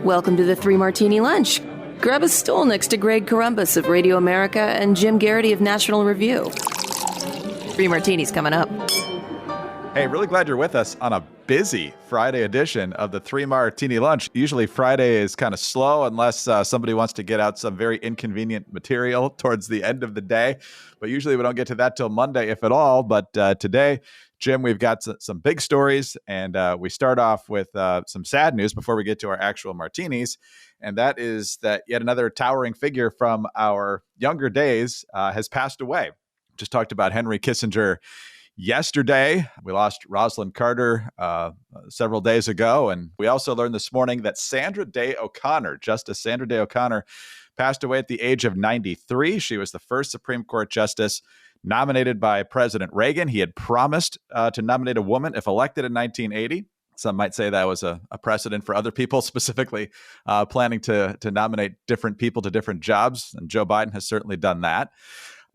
Welcome to the Three Martini Lunch. Grab a stool next to Greg Columbus of Radio America and Jim Garrity of National Review. Three Martinis coming up. Hey, really glad you're with us on a busy Friday edition of the Three Martini Lunch. Usually Friday is kind of slow unless somebody wants to get out some very inconvenient material towards the end of the day. But usually we don't get to that till Monday, if at all. But today, Jim, we've got some big stories, and we start off with some sad news before we get to our actual martinis. And that is that yet another towering figure from our younger days has passed away. Just talked about Henry Kissinger yesterday. We lost Rosalind Carter several days ago. And we also learned this morning that Sandra Day O'Connor, Justice Sandra Day O'Connor, passed away at the age of 93. She was the first Supreme Court justice nominated by President Reagan. He had promised to nominate a woman if elected in 1980. Some might say that was a precedent for other people, specifically planning to nominate different people to different jobs. And Joe Biden has certainly done that.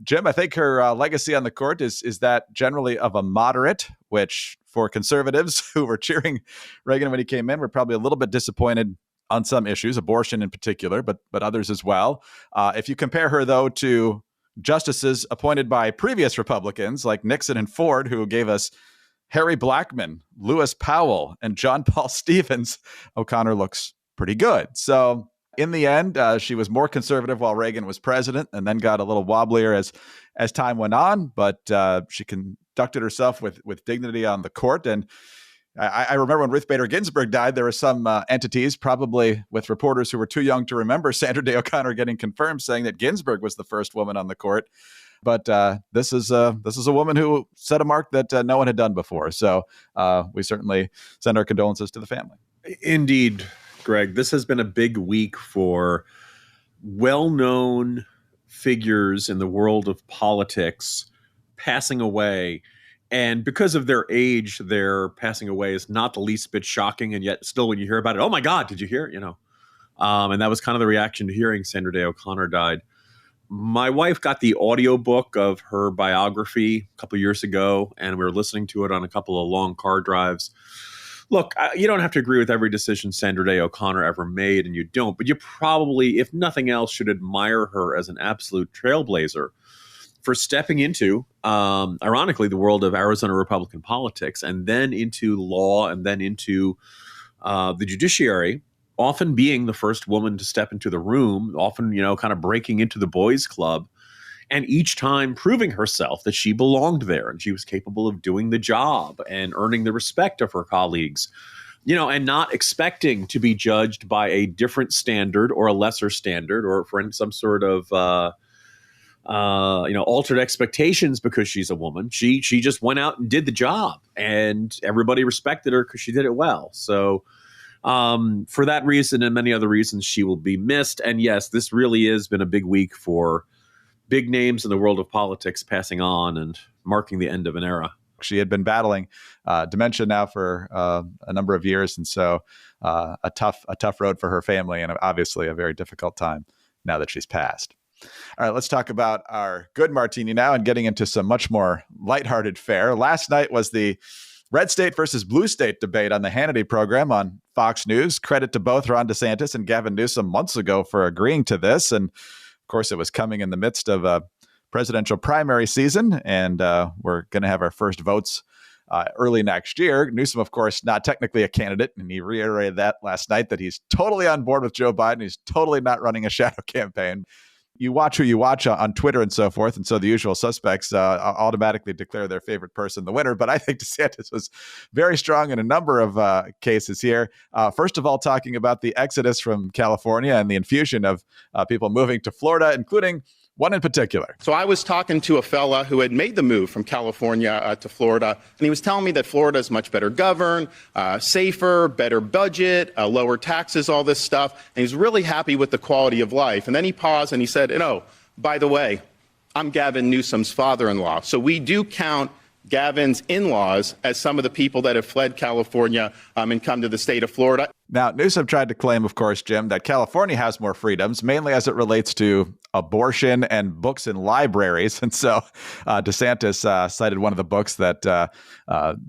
Jim, I think her legacy on the court is that generally of a moderate, which for conservatives who were cheering Reagan when he came in, were probably a little bit disappointed on some issues, abortion in particular, but others as well. If you compare her, though, to justices appointed by previous Republicans like Nixon and Ford, who gave us Harry Blackmun, Lewis Powell, and John Paul Stevens, O'Connor looks pretty good. So in the end, she was more conservative while Reagan was president, and then got a little wobblier as time went on. But she conducted herself with dignity on the court. And I remember when Ruth Bader Ginsburg died, there were some entities, probably with reporters who were too young to remember Sandra Day O'Connor getting confirmed, saying that Ginsburg was the first woman on the court. But this is a woman who set a mark that no one had done before. So we certainly send our condolences to the family. Indeed, Greg, this has been a big week for well-known figures in the world of politics passing away. And because of their age, their passing away is not the least bit shocking. And yet still, when you hear about it, oh, my God, did you hear it? And that was kind of the reaction to hearing Sandra Day O'Connor died. My wife got the audiobook of her biography a couple of years ago, and we were listening to it on a couple of long car drives. Look, you don't have to agree with every decision Sandra Day O'Connor ever made, and you don't, but you probably, if nothing else, should admire her as an absolute trailblazer for stepping into, ironically, the world of Arizona Republican politics, and then into law, and then into the judiciary, often being the first woman to step into the room, often, kind of breaking into the boys' club, and each time proving herself that she belonged there and she was capable of doing the job and earning the respect of her colleagues, and not expecting to be judged by a different standard or a lesser standard or for some sort of, altered expectations because she's a woman. She just went out and did the job, and everybody respected her because she did it well. So for that reason and many other reasons, she will be missed. And yes, this really has been a big week for big names in the world of politics passing on and marking the end of an era. She had been battling dementia now for a number of years. And so a tough road for her family, and obviously a very difficult time now that she's passed. All right, let's talk about our good martini now and getting into some much more lighthearted fare. Last night was the red state versus blue state debate on the Hannity program on Fox News. Credit to both Ron DeSantis and Gavin Newsom months ago for agreeing to this. And of course, it was coming in the midst of a presidential primary season, and we're going to have our first votes early next year. Newsom, of course, not technically a candidate, and he reiterated that last night, that he's totally on board with Joe Biden. He's totally not running a shadow campaign. You watch who you watch on Twitter and so forth, and so the usual suspects automatically declare their favorite person the winner. But I think DeSantis was very strong in a number of cases here. First of all, talking about the exodus from California and the infusion of people moving to Florida, including one in particular. So I was talking to a fella who had made the move from California to Florida, and he was telling me that Florida is much better governed, safer, better budget, lower taxes, all this stuff. And he's really happy with the quality of life. And then he paused and he said, by the way, I'm Gavin Newsom's father-in-law. So we do count Gavin's in-laws as some of the people that have fled California and come to the state of Florida. Now, Newsom tried to claim, of course, Jim, that California has more freedoms, mainly as it relates to abortion and books in libraries. And so DeSantis cited one of the books that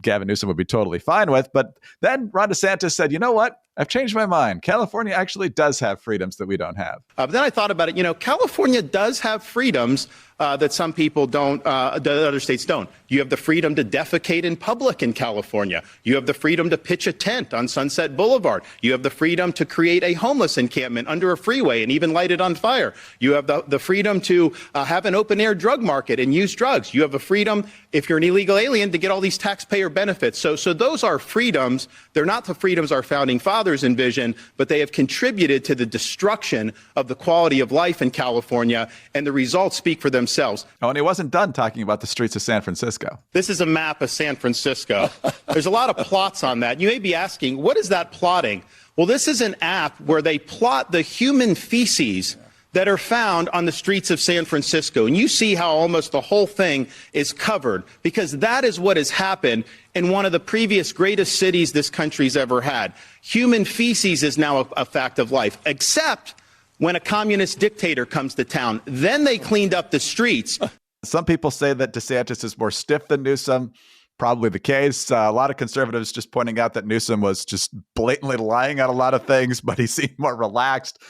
Gavin Newsom would be totally fine with. But then Ron DeSantis said, you know what? I've changed my mind. California actually does have freedoms that we don't have. But then I thought about it. California does have freedoms that some people don't, that other states don't. You have the freedom to defecate in public in California. You have the freedom to pitch a tent on Sunset Boulevard. You have the freedom to create a homeless encampment under a freeway and even light it on fire. You have the freedom to have an open-air drug market and use drugs. You have the freedom, if you're an illegal alien, to get all these taxpayer benefits. So those are freedoms. They're not the freedoms our founding fathers envisioned, but they have contributed to the destruction of the quality of life in California, and the results speak for themselves. Oh, and he wasn't done talking about the streets of San Francisco. This is a map of San Francisco. There's a lot of plots on that. You may be asking, what is that plotting? Well, this is an app where they plot the human feces that are found on the streets of San Francisco. And you see how almost the whole thing is covered, because that is what has happened in one of the previous greatest cities this country's ever had. Human feces is now a fact of life, except when a communist dictator comes to town. Then they cleaned up the streets. Some people say that DeSantis is more stiff than Newsom. Probably the case. A lot of conservatives just pointing out that Newsom was just blatantly lying on a lot of things, but he seemed more relaxed.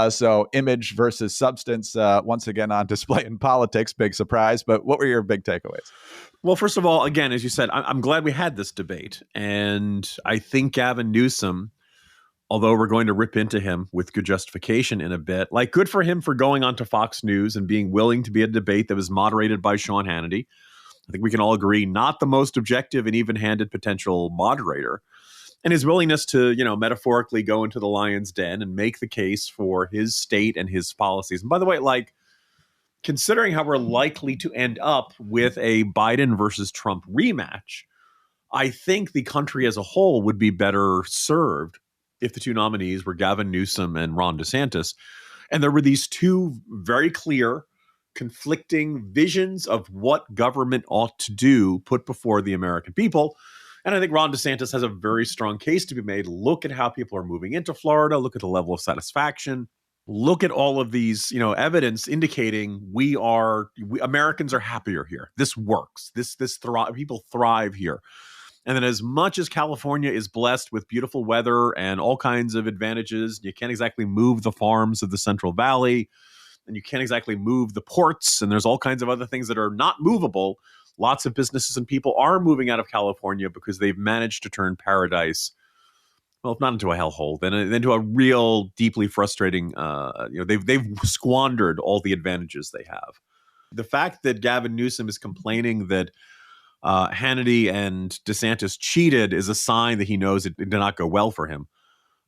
So image versus substance, once again on display in politics. Big surprise. But what were your big takeaways? Well, first of all, again, as you said, I'm glad we had this debate. And I think Gavin Newsom, although we're going to rip into him with good justification in a bit, like, good for him for going on to Fox News and being willing to be a debate that was moderated by Sean Hannity. I think we can all agree, not the most objective and even-handed potential moderator, and his willingness to, metaphorically go into the lion's den and make the case for his state and his policies. And by the way, considering how we're likely to end up with a Biden versus Trump rematch, I think the country as a whole would be better served if the two nominees were Gavin Newsom and Ron DeSantis. And there were these two very clear, conflicting visions of what government ought to do put before the American people. And I think Ron DeSantis has a very strong case to be made. Look at how people are moving into Florida. Look at the level of satisfaction. Look at all of these, evidence indicating we Americans are happier here. This works. People thrive here. And then as much as California is blessed with beautiful weather and all kinds of advantages, you can't exactly move the farms of the Central Valley, and you can't exactly move the ports, and there's all kinds of other things that are not movable. Lots of businesses and people are moving out of California because they've managed to turn paradise, well, if not into a hellhole, then into a real deeply frustrating, they've squandered all the advantages they have. The fact that Gavin Newsom is complaining that Hannity and DeSantis cheated is a sign that he knows it did not go well for him.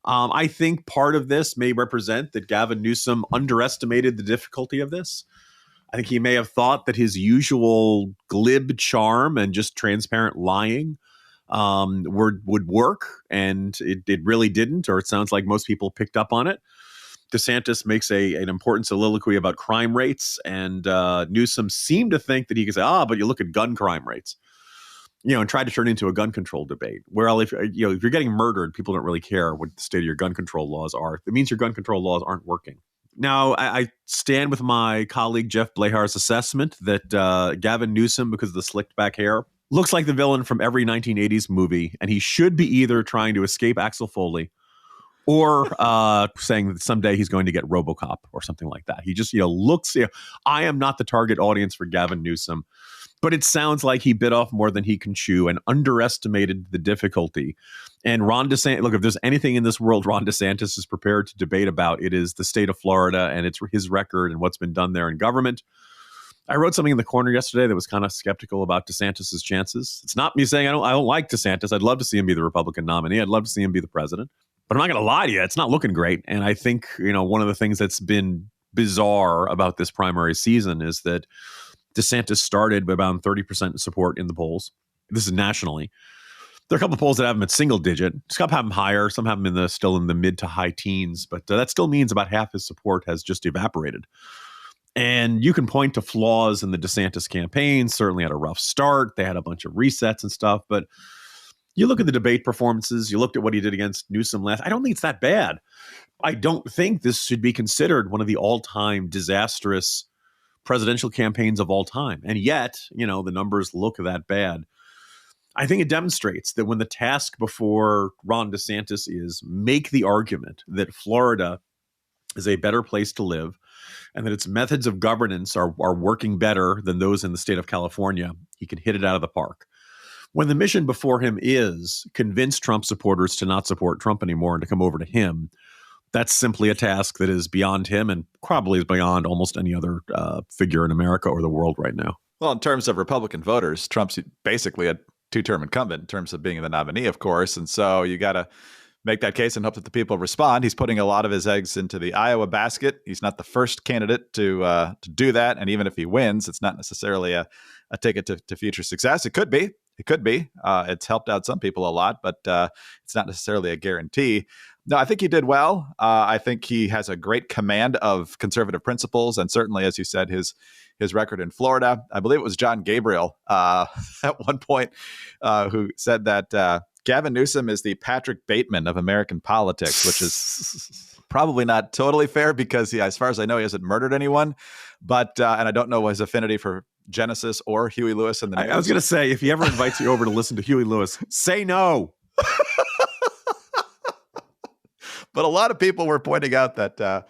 I think part of this may represent that Gavin Newsom underestimated the difficulty of this. I think he may have thought that his usual glib charm and just transparent lying would work, and it really didn't, or it sounds like most people picked up on it. DeSantis makes an important soliloquy about crime rates, and Newsom seemed to think that he could say, but you look at gun crime rates. And try to turn it into a gun control debate. Well, if you're getting murdered, people don't really care what the state of your gun control laws are. It means your gun control laws aren't working. Now, I stand with my colleague Jeff Blehar's assessment that Gavin Newsom, because of the slicked back hair, looks like the villain from every 1980s movie, and he should be either trying to escape Axel Foley or saying that someday he's going to get RoboCop or something like that. He just looks. I am not the target audience for Gavin Newsom. But it sounds like he bit off more than he can chew and underestimated the difficulty. And Ron DeSantis, look, if there's anything in this world Ron DeSantis is prepared to debate about, it is the state of Florida and it's his record and what's been done there in government. I wrote something in the corner yesterday that was kind of skeptical about DeSantis's chances. It's not me saying I don't like DeSantis. I'd love to see him be the Republican nominee. I'd love to see him be the president. But I'm not going to lie to you. It's not looking great. And I think, one of the things that's been bizarre about this primary season is that DeSantis started with about 30% support in the polls. This is nationally. There are a couple of polls that have him at single digit. Some have him higher. Some have him still in the mid to high teens. But that still means about half his support has just evaporated. And you can point to flaws in the DeSantis campaign. Certainly had a rough start. They had a bunch of resets and stuff. But You look at the debate performances, you looked at what he did against Newsom last. I don't think it's that bad. I don't think this should be considered one of the all-time disastrous presidential campaigns of all time. And yet, the numbers look that bad. I think it demonstrates that when the task before Ron DeSantis is make the argument that Florida is a better place to live and that its methods of governance are working better than those in the state of California, he can hit it out of the park. When the mission before him is convince Trump supporters to not support Trump anymore and to come over to him, that's simply a task that is beyond him and probably is beyond almost any other figure in America or the world right now. Well, in terms of Republican voters, Trump's basically a two-term incumbent in terms of being the nominee, of course. And so you got to make that case and hope that the people respond. He's putting a lot of his eggs into the Iowa basket. He's not the first candidate to do that. And even if he wins, it's not necessarily a ticket to future success. It could be. It could be. It's helped out some people a lot, but it's not necessarily a guarantee. No, I think he did well. I think he has a great command of conservative principles. And certainly, as you said, his record in Florida. I believe it was John Gabriel at one point who said that Gavin Newsom is the Patrick Bateman of American politics, which is probably not totally fair because, as far as I know, he hasn't murdered anyone. But and I don't know his affinity for Genesis or Huey Lewis in the news. I was going to say, if he ever invites you over to listen to Huey Lewis, say no. But a lot of people were pointing out that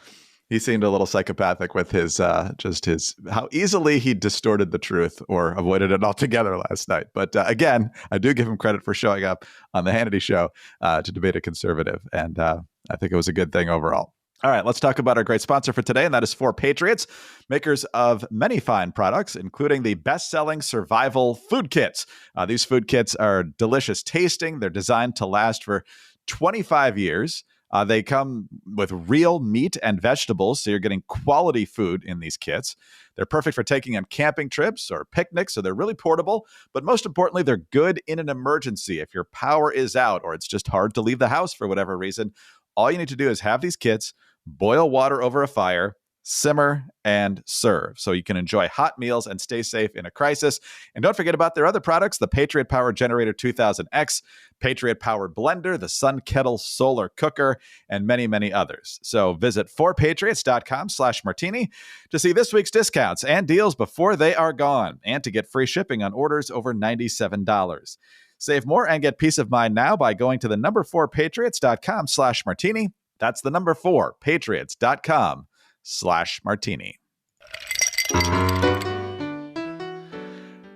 he seemed a little psychopathic with his how easily he distorted the truth or avoided it altogether last night. But again, I do give him credit for showing up on the Hannity show to debate a conservative. And I think it was a good thing overall. All right, let's talk about our great sponsor for today, and that is 4Patriots, makers of many fine products, including the best-selling survival food kits. These food kits are delicious tasting. They're designed to last for 25 years. They come with real meat and vegetables, so you're getting quality food in these kits. They're perfect for taking on camping trips or picnics, so they're really portable. But most importantly, they're good in an emergency. If your power is out or it's just hard to leave the house for whatever reason, all you need to do is have these kits, boil water over a fire, simmer, and serve. So you can enjoy hot meals and stay safe in a crisis. And don't forget about their other products, the Patriot Power Generator 2000X, Patriot Powered Blender, the Sun Kettle Solar Cooker, and many, many others. So visit 4patriots.com/martini to see this week's discounts and deals before they are gone, and to get free shipping on orders over $97. Save more and get peace of mind now by going to the number 4patriots.com/martini. That's the number 4patriots.com/martini.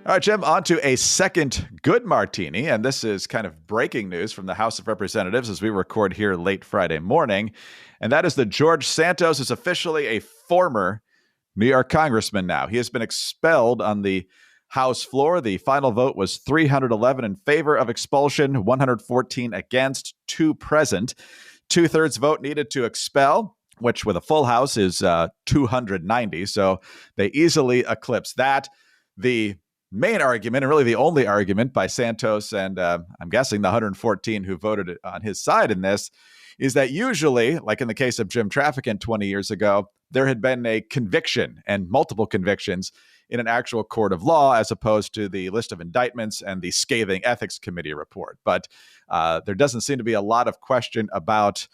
All right, Jim, on to a second good martini. And this is kind of breaking news from the House of Representatives as we record here late Friday morning. And that is that George Santos is officially a former New York congressman now. He has been expelled on the House floor. The final vote was 311 in favor of expulsion, 114 against, 2 present. 2/3 vote needed to expel, which with a full house is 290. So they easily eclipse that. The main argument, and really the only argument by Santos and I'm guessing the 114 who voted on his side in this, is that usually, like in the case of Jim Trafficant 20 years ago, there had been a conviction and multiple convictions in an actual court of law, as opposed to the list of indictments and the scathing ethics committee report. But there doesn't seem to be a lot of question about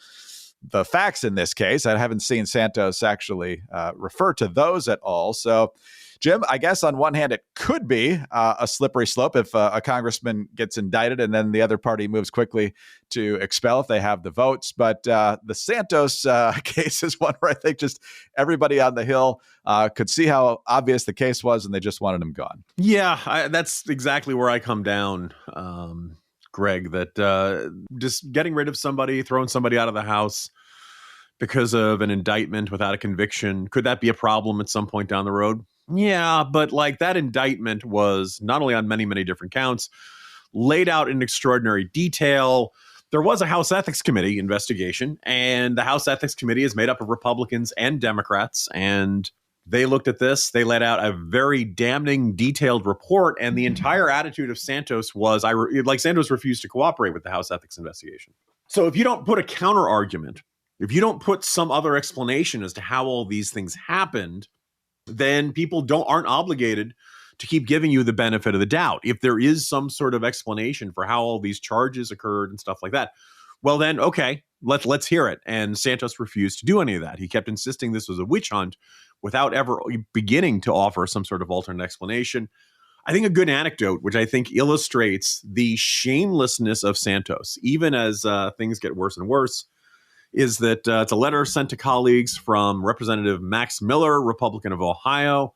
the facts in this case. I haven't seen Santos actually refer to those at all. So, Jim, I guess on one hand, it could be a slippery slope if a congressman gets indicted and then the other party moves quickly to expel if they have the votes. But the Santos case is one where I think just everybody on the Hill could see how obvious the case was and they just wanted him gone. Yeah, that's exactly where I come down, Greg, that just getting rid of somebody, throwing somebody out of the House because of an indictment without a conviction, could that be a problem at some point down the road? Yeah, but like that indictment was not only on many, many different counts, laid out in extraordinary detail. There was a House Ethics Committee investigation, and the House Ethics Committee is made up of Republicans and Democrats, and they looked at this. They laid out a very damning, detailed report, and the entire attitude of Santos was, Santos refused to cooperate with the House Ethics investigation. So if you don't put a counter argument, if you don't put some other explanation as to how all these things happened, then people aren't obligated to keep giving you the benefit of the doubt. If there is some sort of explanation for how all these charges occurred and stuff like that, well then, okay, let's hear it. And Santos refused to do any of that. He kept insisting this was a witch hunt without ever beginning to offer some sort of alternate explanation. I think a good anecdote, which I think illustrates the shamelessness of Santos, even as things get worse and worse, is that it's a letter sent to colleagues from Representative Max Miller, Republican of Ohio.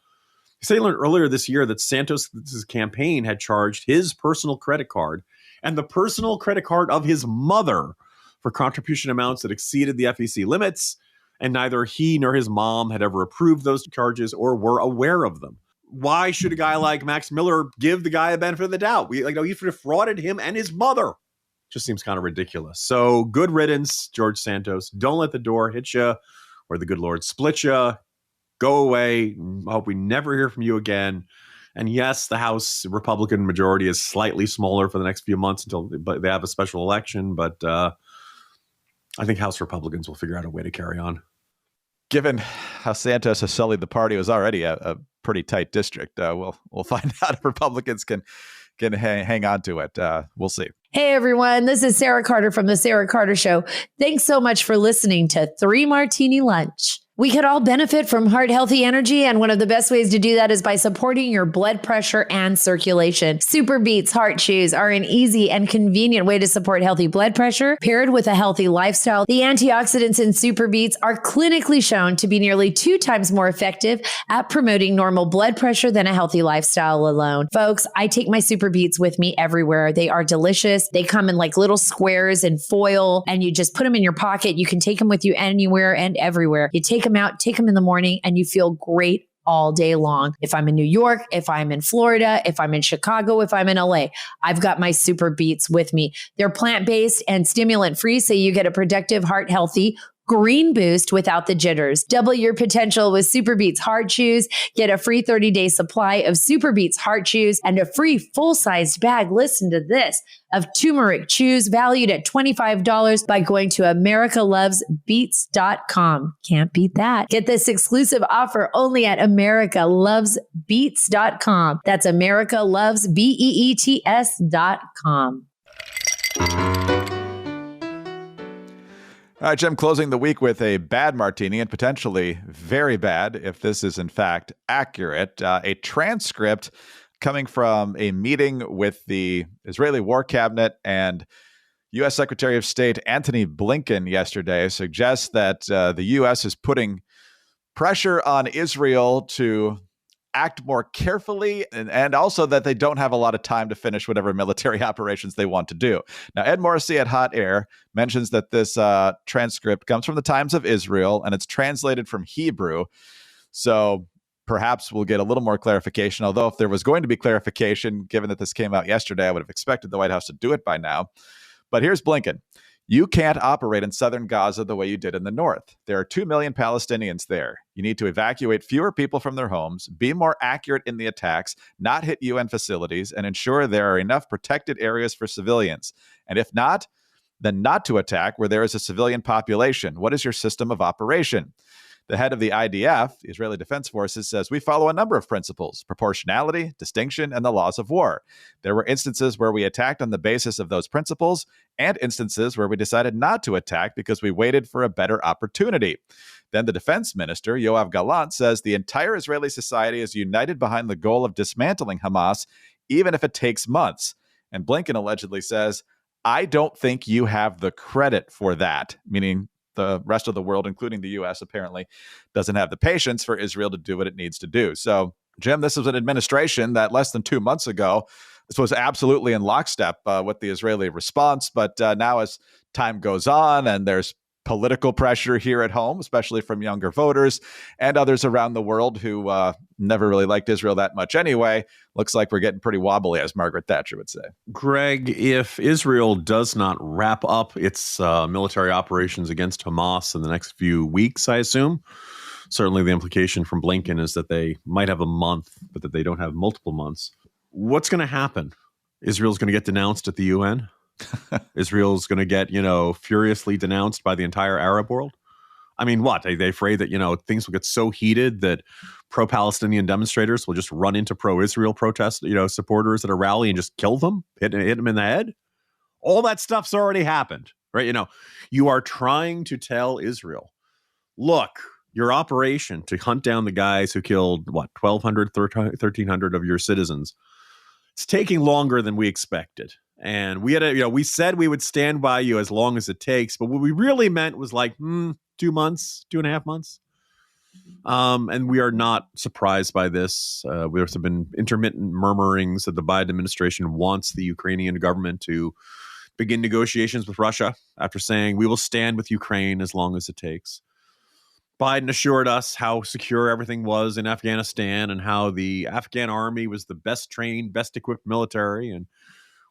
He said he learned earlier this year that Santos' campaign had charged his personal credit card and the personal credit card of his mother for contribution amounts that exceeded the FEC limits, and neither he nor his mom had ever approved those charges or were aware of them. Why should a guy like Max Miller give the guy a benefit of the doubt? He defrauded him and his mother. Just seems kind of ridiculous. So good riddance, George Santos. Don't let the door hit you or the good Lord split you. Go away. I hope we never hear from you again. And yes, the House Republican majority is slightly smaller for the next few months until they have a special election. But I think House Republicans will figure out a way to carry on. Given how Santos has sullied the party, it was already a pretty tight district. We'll find out if Republicans can hang on to it. We'll see. Hey, everyone. This is Sarah Carter from The Sarah Carter Show. Thanks so much for listening to 3 Martini Lunch. We could all benefit from heart healthy energy, and one of the best ways to do that is by supporting your blood pressure and circulation. Super Beets Heart Chews are an easy and convenient way to support healthy blood pressure paired with a healthy lifestyle. The antioxidants in Super Beets are clinically shown to be nearly 2 times more effective at promoting normal blood pressure than a healthy lifestyle alone. Folks, I take my Super Beets with me everywhere. They are delicious. They come in like little squares in foil, and you just put them in your pocket. You can take them with you anywhere and everywhere. You take them out, take them in the morning, and you feel great all day long. If I'm in New York, if I'm in Florida, if I'm in Chicago, if I'm in LA, I've got my Super Beets with me. They're plant-based and stimulant-free, so you get a productive, heart-healthy green boost without the jitters. Double your potential with Super Beets Heart Chews. Get a free 30-day supply of Super Beets Heart Chews and a free full-sized bag, listen to this, of turmeric chews valued at $25 by going to americalovesbeets.com. Can't beat that. Get this exclusive offer only at americalovesbeets.com. That's americalovesbeets.com. All right, Jim, closing the week with a bad martini, and potentially very bad if this is in fact accurate. A transcript coming from a meeting with the Israeli War Cabinet and U.S. Secretary of State Antony Blinken yesterday suggests that the U.S. is putting pressure on Israel to act more carefully, and also that they don't have a lot of time to finish whatever military operations they want to do. Now, Ed Morrissey at Hot Air mentions that this transcript comes from the Times of Israel, and it's translated from Hebrew. So perhaps we'll get a little more clarification, although if there was going to be clarification, given that this came out yesterday, I would have expected the White House to do it by now. But here's Blinken. You can't operate in southern Gaza the way you did in the north. There are 2 million Palestinians there. You need to evacuate fewer people from their homes, be more accurate in the attacks, not hit UN facilities, and ensure there are enough protected areas for civilians. And if not, then not to attack where there is a civilian population. What is your system of operation? The head of the IDF, the Israeli Defense Forces, says we follow a number of principles: proportionality, distinction, and the laws of war. There were instances where we attacked on the basis of those principles, and instances where we decided not to attack because we waited for a better opportunity. Then the defense minister, Yoav Gallant, says the entire Israeli society is united behind the goal of dismantling Hamas, even if it takes months. And Blinken allegedly says, I don't think you have the credit for that, meaning the rest of the world, including the U.S., apparently doesn't have the patience for Israel to do what it needs to do. So, Jim, this was an administration that less than 2 months ago, this was absolutely in lockstep with the Israeli response. But now as time goes on and there's political pressure here at home, especially from younger voters and others around the world who never really liked Israel that much anyway, looks like we're getting pretty wobbly, as Margaret Thatcher would say. Greg, if Israel does not wrap up its military operations against Hamas in the next few weeks, I assume, certainly the implication from Blinken is that they might have a month, but that they don't have multiple months. What's going to happen? Israel's going to get denounced at the UN? Israel's going to get, furiously denounced by the entire Arab world? I mean, what? Are they afraid that, things will get so heated that pro-Palestinian demonstrators will just run into pro-Israel protest, supporters at a rally and just kill them, hit them in the head? All that stuff's already happened, right? You are trying to tell Israel, look, your operation to hunt down the guys who killed, 1,200, 1,300 of your citizens, it's taking longer than we expected. And we had we said we would stand by you as long as it takes, but what we really meant was 2 months, 2.5 months. And we are not surprised by this. There's been intermittent murmurings that the Biden administration wants the Ukrainian government to begin negotiations with Russia after saying we will stand with Ukraine as long as it takes. Biden assured us how secure everything was in Afghanistan and how the Afghan army was the best trained, best equipped military, and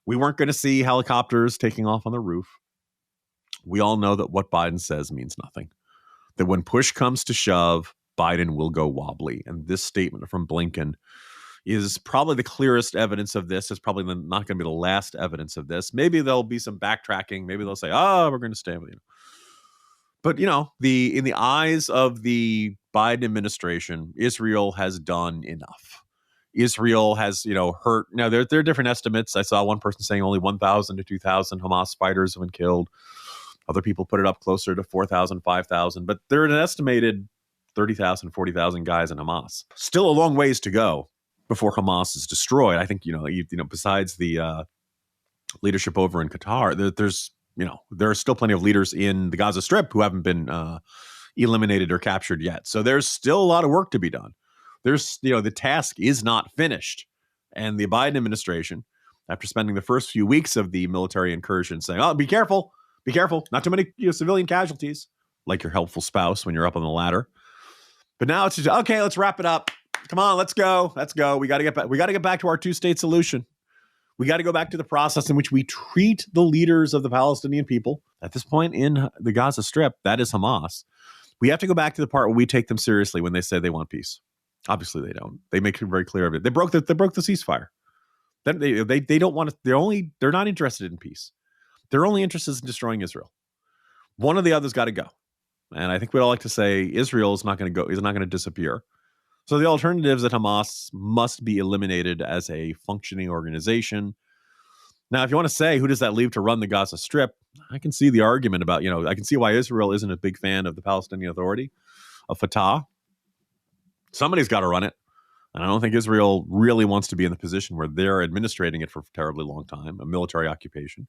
we weren't going to see helicopters taking off on the roof. We all know that what Biden says means nothing. That when push comes to shove, Biden will go wobbly. And this statement from Blinken is probably the clearest evidence of this. It's probably not going to be the last evidence of this. Maybe there'll be some backtracking. Maybe they'll say, we're going to stand with you. But, in the eyes of the Biden administration, Israel has done enough. Israel has, hurt. Now, there are different estimates. I saw one person saying only 1,000 to 2,000 Hamas fighters have been killed. Other people put it up closer to 4,000, 5,000. But there are an estimated 30,000, 40,000 guys in Hamas. Still a long ways to go before Hamas is destroyed. I think, besides the leadership over in Qatar, there are still plenty of leaders in the Gaza Strip who haven't been eliminated or captured yet. So there's still a lot of work to be done. There's, the task is not finished. And the Biden administration, after spending the first few weeks of the military incursion saying, be careful, not too many civilian casualties, like your helpful spouse when you're up on the ladder. But now it's just, okay, let's wrap it up. Come on, let's go. We got to get back. We got to get back to our two-state solution. We got to go back to the process in which we treat the leaders of the Palestinian people. At this point in the Gaza Strip, that is Hamas. We have to go back to the part where we take them seriously when they say they want peace. Obviously, they don't. They make it very clear of it. They broke the ceasefire. Then they don't want to. They're not interested in peace. They're only interested in destroying Israel. One or the other's got to go. And I think we'd all like to say Israel is not going to go. Is not going to disappear. So the alternative is that Hamas must be eliminated as a functioning organization. Now, if you want to say, who does that leave to run the Gaza Strip? I can see the argument about, I can see why Israel isn't a big fan of the Palestinian Authority, of Fatah. Somebody's got to run it. And I don't think Israel really wants to be in the position where they're administrating it for a terribly long time, a military occupation.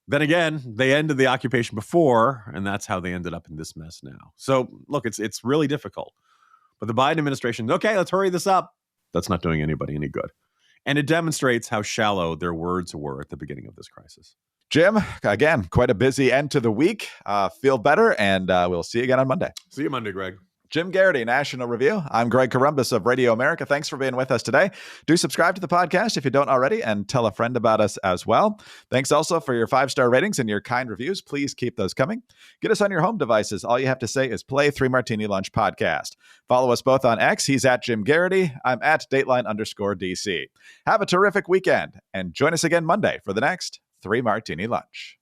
Then again, they ended the occupation before, and that's how they ended up in this mess now. So, look, it's really difficult. But the Biden administration, okay, let's hurry this up. That's not doing anybody any good. And it demonstrates how shallow their words were at the beginning of this crisis. Jim, again, quite a busy end to the week. Feel better, and we'll see you again on Monday. See you Monday, Greg. Jim Garrity, National Review. I'm Greg Corombos of Radio America. Thanks for being with us today. Do subscribe to the podcast if you don't already, and tell a friend about us as well. Thanks also for your 5-star ratings and your kind reviews. Please keep those coming. Get us on your home devices. All you have to say is play 3 Martini Lunch Podcast. Follow us both on X. He's at Jim Garrity. I'm at Dateline_DC. Have a terrific weekend, and join us again Monday for the next 3 Martini Lunch.